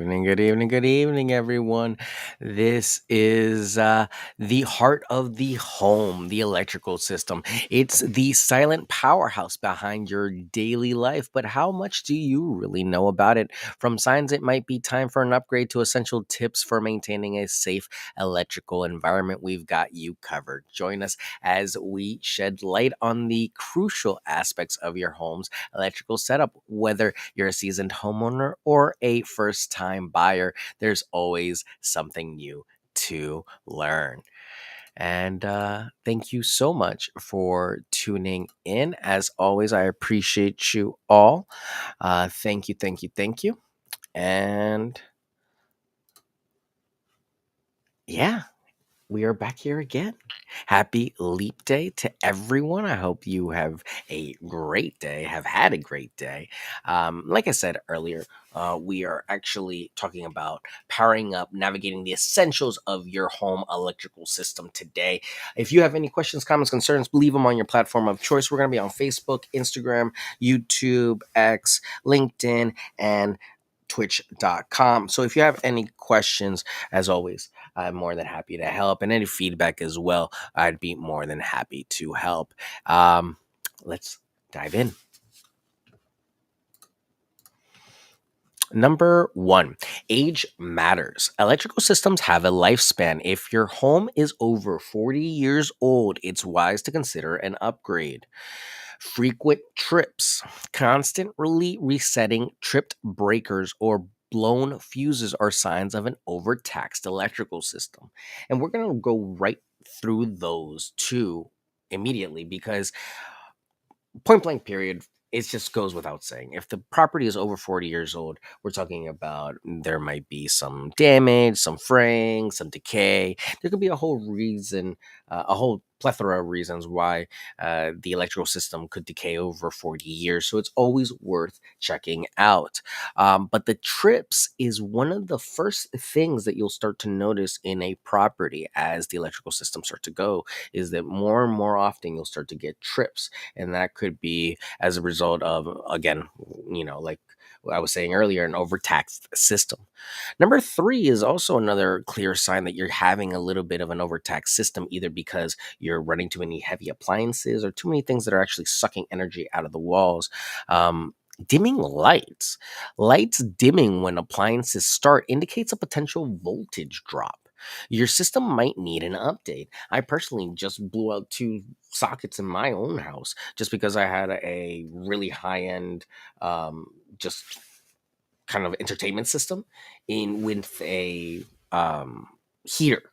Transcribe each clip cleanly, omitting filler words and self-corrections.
good evening, everyone. This is the heart of the home, the electrical system. It's the silent powerhouse behind your daily life. But how much do you really know about it? From signs it might be time for an upgrade to essential tips for maintaining a safe electrical environment, we've got you covered. Join us as we shed light on the crucial aspects of your home's electrical setup, whether you're a seasoned homeowner or a first time buyer. There's always something new to learn. And thank you so much for tuning in. As always, I appreciate you all. Thank you, thank you, thank you. And yeah, we are back here again. Happy Leap Day to everyone. I hope you have a great day, have had a great day. Like I said earlier, we are actually talking about powering up, navigating the essentials of your home electrical system today. If you have any questions, comments, concerns, leave them on your platform of choice. We're going to be on Facebook, Instagram, YouTube, X, LinkedIn, and twitch.com. So if you have any questions, as always, I'm more than happy to help, and any feedback as well. I'd be more than happy to help. Um, let's dive in. Number one, age matters. Electrical systems have a lifespan. If your home is over 40 years old, it's wise to consider an upgrade. Frequent trips, constantly resetting tripped breakers or blown fuses are signs of an overtaxed electrical system. And we're going to go right through those two immediately because point blank period, it just goes without saying, if the property is over 40 years old, we're talking about there might be some damage, some fraying, some decay. There could be a whole reason, a whole plethora of reasons why the electrical system could decay over 40 years. So it's always worth checking out. But the trips is one of the first things that you'll start to notice in a property as the electrical system start to go, is that more and more often you'll start to get trips. And that could be as a result of, again, like I was saying earlier, an overtaxed system. Number three is also another clear sign that you're having a little bit of an overtaxed system, either because you're running too many heavy appliances or too many things that are actually sucking energy out of the walls. Dimming lights dimming when appliances start indicates a potential voltage drop. Your system might need an update. I personally just blew out two sockets in my own house just because I had a really high end, just kind of entertainment system in with um, heater,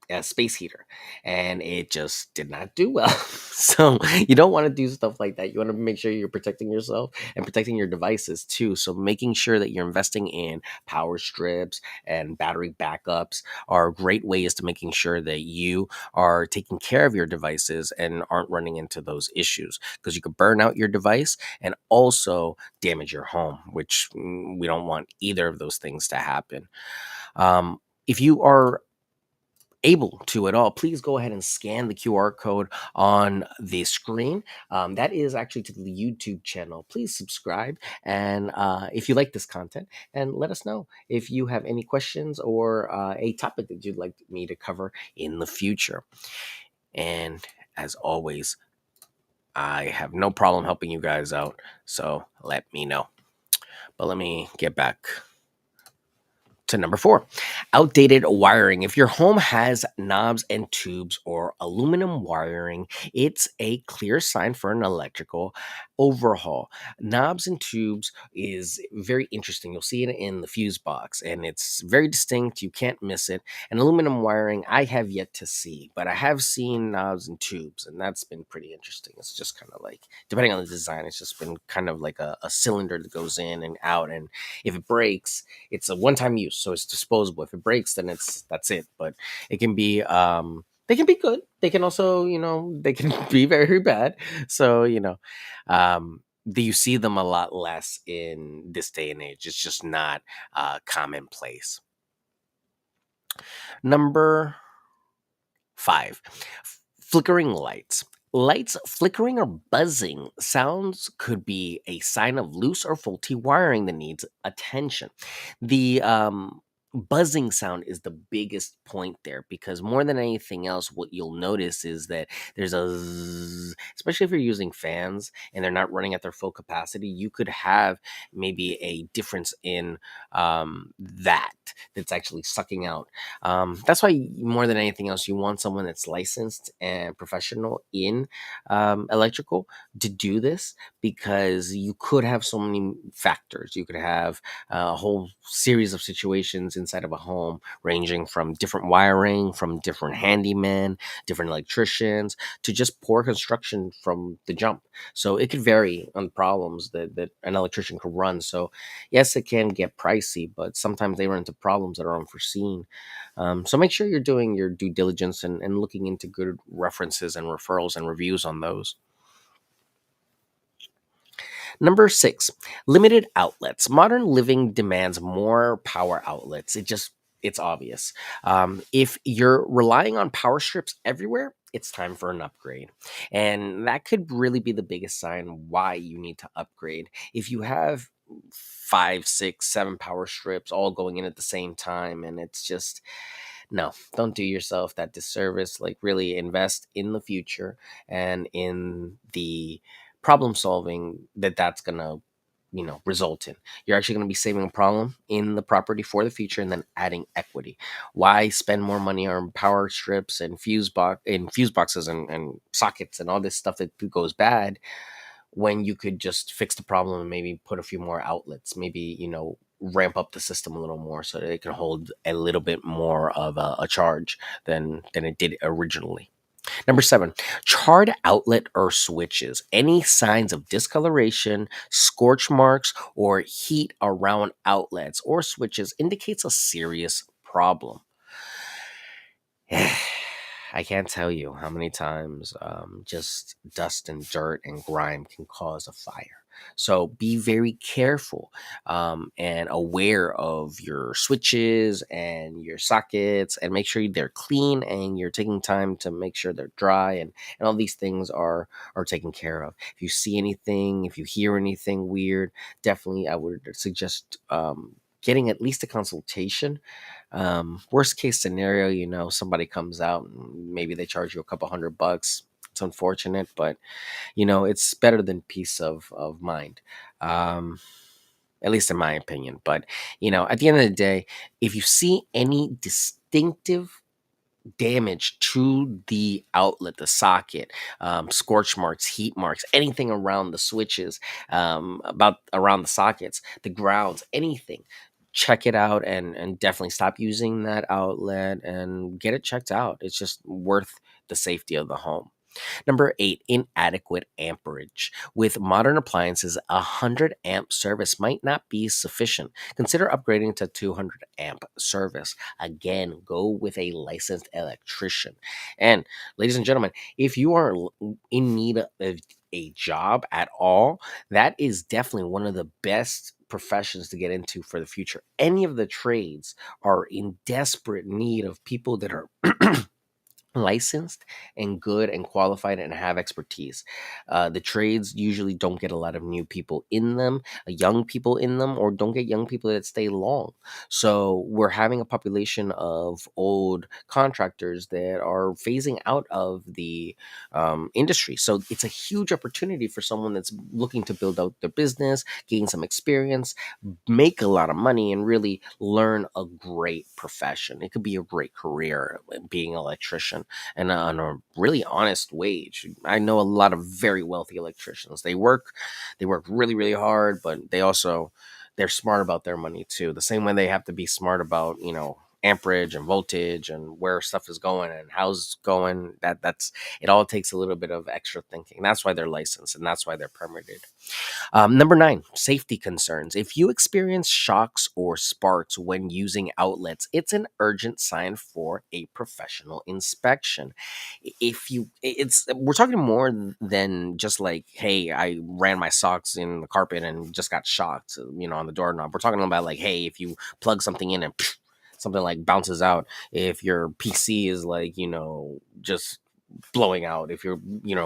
a space heater, and it just did not do well. So you don't want to do stuff like that. You want to make sure you're protecting yourself and protecting your devices too. So making sure that you're investing in power strips and battery backups are great ways to making sure that you are taking care of your devices and aren't running into those issues, because you could burn out your device and also damage your home, which we don't want either of those things to happen. If you are able to at all, please go ahead and scan the QR code on the screen. That is actually to the YouTube channel. Please subscribe. And if you like this content, and let us know if you have any questions or a topic that you'd like me to cover in the future. And as always, I have no problem helping you guys out. So let me know. But let me get back to number four, outdated wiring. If your home has knobs and tubes or aluminum wiring, it's a clear sign for an electrical overhaul. Knobs and tubes is very interesting. You'll see it in the fuse box and it's very distinct. You can't miss it. And aluminum wiring, I have yet to see, but I have seen knobs and tubes, and that's been pretty interesting. It's just kind of like, depending on the design, it's just been kind of like a cylinder that goes in and out. And if it breaks, it's a one-time use, so it's disposable. If it breaks, then that's it. But it can be they can be good. They can also, they can be very bad. So, do you see them a lot less in this day and age? It's just not commonplace. Number five, flickering lights. Lights flickering or buzzing sounds could be a sign of loose or faulty wiring that needs attention. The buzzing sound is the biggest point there because more than anything else, what you'll notice is that there's a zzz, especially if you're using fans and they're not running at their full capacity, you could have maybe a difference in that that's actually sucking out. That's why more than anything else, you want someone that's licensed and professional in electrical to do this because you could have so many factors. You could have a whole series of situations inside of a home, ranging from different wiring, from different handymen, different electricians, to just poor construction from the jump. So it could vary on the problems that an electrician could run. So yes, it can get pricey, but sometimes they run into problems that are unforeseen. So make sure you're doing your due diligence and looking into good references and referrals and reviews on those. Number six, limited outlets. Modern living demands more power outlets. It's obvious. If you're relying on power strips everywhere, it's time for an upgrade. And that could really be the biggest sign why you need to upgrade. If you have five, six, seven power strips all going in at the same time, and it's just, no, don't do yourself that disservice. Like, really invest in the future and in the problem solving that's gonna result in. You're actually going to be saving a problem in the property for the future and then adding equity. Why spend more money on power strips and fuse boxes and sockets and all this stuff that goes bad when you could just fix the problem and maybe put a few more outlets, maybe ramp up the system a little more so that it can hold a little bit more of a charge than it did originally. Number seven, charred outlet or switches. Any signs of discoloration, scorch marks, or heat around outlets or switches indicates a serious problem. I can't tell you how many times just dust and dirt and grime can cause a fire. So be very careful and aware of your switches and your sockets, and make sure they're clean and you're taking time to make sure they're dry, and all these things are taken care of. If you see anything, if you hear anything weird, definitely I would suggest getting at least a consultation. Worst case scenario, somebody comes out and maybe they charge you a couple $100. It's unfortunate, but it's better than peace of mind. Um, at least in my opinion. But at the end of the day, if you see any distinctive damage to the outlet, the socket, scorch marks, heat marks, anything around the switches, about around the sockets, the grounds, anything, check it out and definitely stop using that outlet and get it checked out. It's just worth the safety of the home. Number eight, inadequate amperage. With modern appliances, a 100 amp service might not be sufficient. Consider upgrading to 200 amp service. Again, go with a licensed electrician. And ladies and gentlemen, if you are in need of a job at all, that is definitely one of the best professions to get into for the future. Any of the trades are in desperate need of people that are licensed and good and qualified and have expertise. The trades usually don't get a lot of new people in them, young people in them, or don't get young people that stay long. So we're having a population of old contractors that are phasing out of the industry. So it's a huge opportunity for someone that's looking to build out their business, gain some experience, make a lot of money, and really learn a great profession. It could be a great career being an electrician and on a really honest wage. I know a lot of very wealthy electricians. They work really, really hard, but they're smart about their money too. The same way they have to be smart about, amperage and voltage and where stuff is going and how's it's going. That's it all takes a little bit of extra thinking. That's why they're licensed and that's why they're permitted. Number nine, safety concerns. If you experience shocks or sparks when using outlets, it's an urgent sign for a professional inspection. If you, it's we're talking more than just like, hey, I ran my socks in the carpet and just got shocked, on the doorknob. We're talking about like, hey, if you plug something in and something like bounces out, if your PC is like, just blowing out, if you're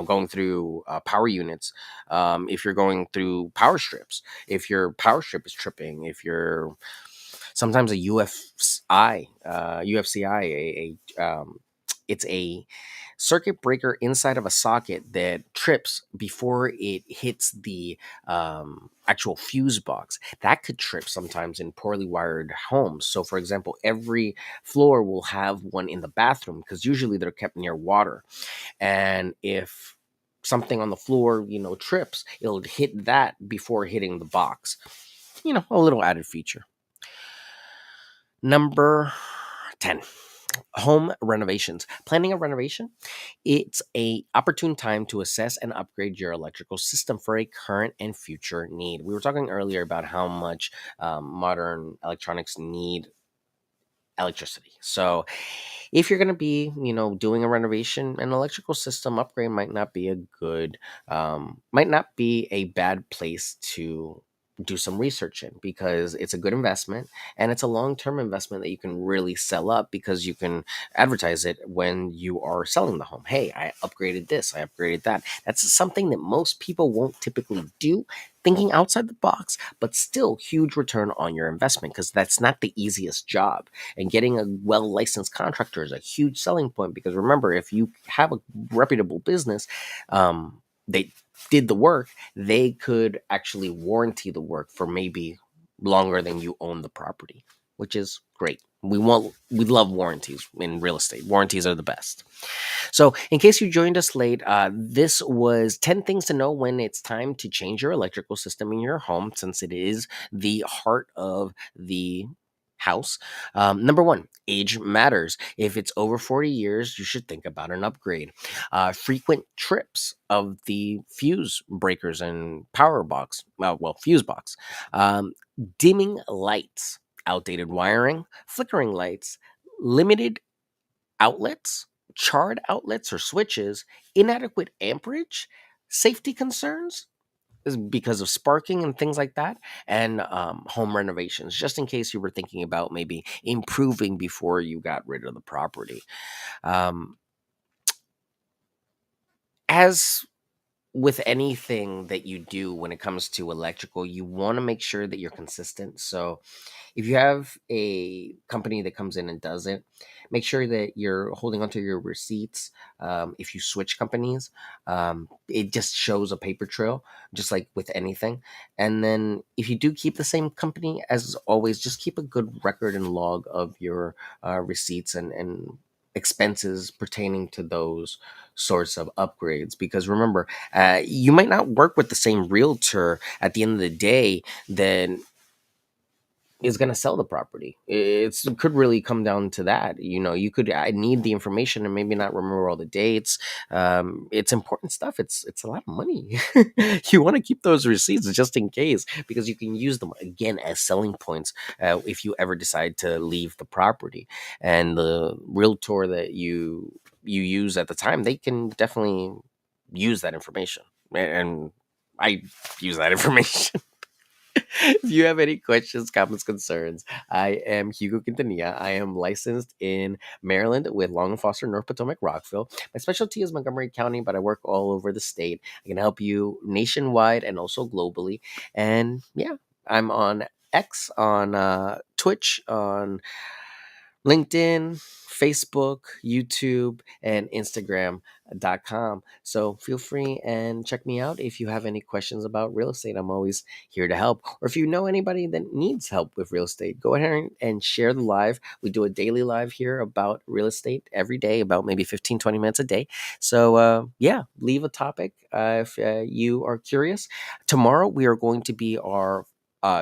going through power units, if you're going through power strips, if your power strip is tripping, if you're sometimes a UFCI, it's a circuit breaker inside of a socket that trips before it hits the actual fuse box. That could trip sometimes in poorly wired homes. So, for example, every floor will have one in the bathroom because usually they're kept near water. And if something on the floor, trips, it'll hit that before hitting the box. A little added feature. Number 10, home renovations. Planning a renovation, it's a opportune time to assess and upgrade your electrical system for a current and future need. We were talking earlier about how much modern electronics need electricity. So if you're going to be, doing a renovation, an electrical system upgrade might not be a bad place to do some research in, because it's a good investment and it's a long-term investment that you can really sell up, because you can advertise it when you are selling the home. Hey, I upgraded this, I upgraded that. That's something that most people won't typically do, thinking outside the box, but still huge return on your investment, because that's not the easiest job. And getting a well licensed contractor is a huge selling point, because remember, if you have a reputable business, they did the work, they could actually warranty the work for maybe longer than you own the property, which is great. We love warranties in real estate. Warranties are the best. So, in case you joined us late, this was 10 things to know when it's time to change your electrical system in your home, since it is the heart of the house. Number one, age matters. If it's over 40 years, you should think about an upgrade. Frequent trips of the fuse breakers and power box, fuse box. Um, Dimming lights, outdated wiring, flickering lights, limited outlets, charred outlets or switches, inadequate amperage, safety concerns is because of sparking and things like that, and home renovations, just in case you were thinking about maybe improving before you got rid of the property. Um, as with anything that you do when it comes to electrical, you want to make sure that you're consistent. So if you have a company that comes in and does it, make sure that you're holding onto your receipts. If you switch companies, it just shows a paper trail, just like with anything. And then if you do keep the same company, as always, just keep a good record and log of your receipts and expenses pertaining to those sorts of upgrades, because remember, you might not work with the same realtor at the end of the day that is going to sell the property. It could really come down to that. You could I need the information and maybe not remember all the dates. It's important stuff. It's a lot of money. You want to keep those receipts just in case, because you can use them again as selling points if you ever decide to leave the property. And the realtor that you use at the time, they can definitely use that information. And I use that information. If you have any questions, comments, concerns, I am Hugo Quintanilla. I am licensed in Maryland with Long and Foster, North Potomac, Rockville. My specialty is Montgomery County, but I work all over the state. I can help you nationwide and also globally. And yeah, I'm on X, on Twitch, on LinkedIn, Facebook, YouTube, and Instagram.com. So feel free and check me out if you have any questions about real estate. I'm always here to help. Or if you know anybody that needs help with real estate, go ahead and share the live. We do a daily live here about real estate every day, about maybe 15, 20 minutes a day. So yeah, leave a topic if you are curious. Tomorrow we are going to be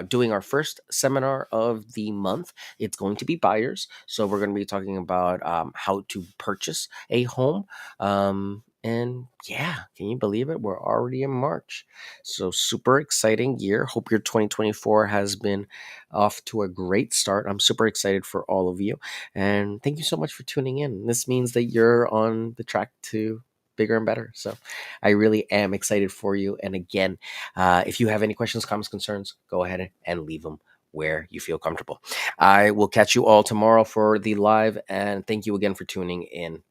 doing our first seminar of the month. It's going to be buyers. So we're going to be talking about how to purchase a home. And yeah, can you believe it? We're already in March. So super exciting year. Hope your 2024 has been off to a great start. I'm super excited for all of you. And thank you so much for tuning in. This means that you're on the track to bigger and better. So I really am excited for you. And again, if you have any questions, comments, concerns, go ahead and leave them where you feel comfortable. I will catch you all tomorrow for the live, and thank you again for tuning in.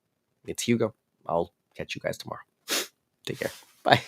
It's Hugo. I'll Catch you guys tomorrow. Take care. Bye.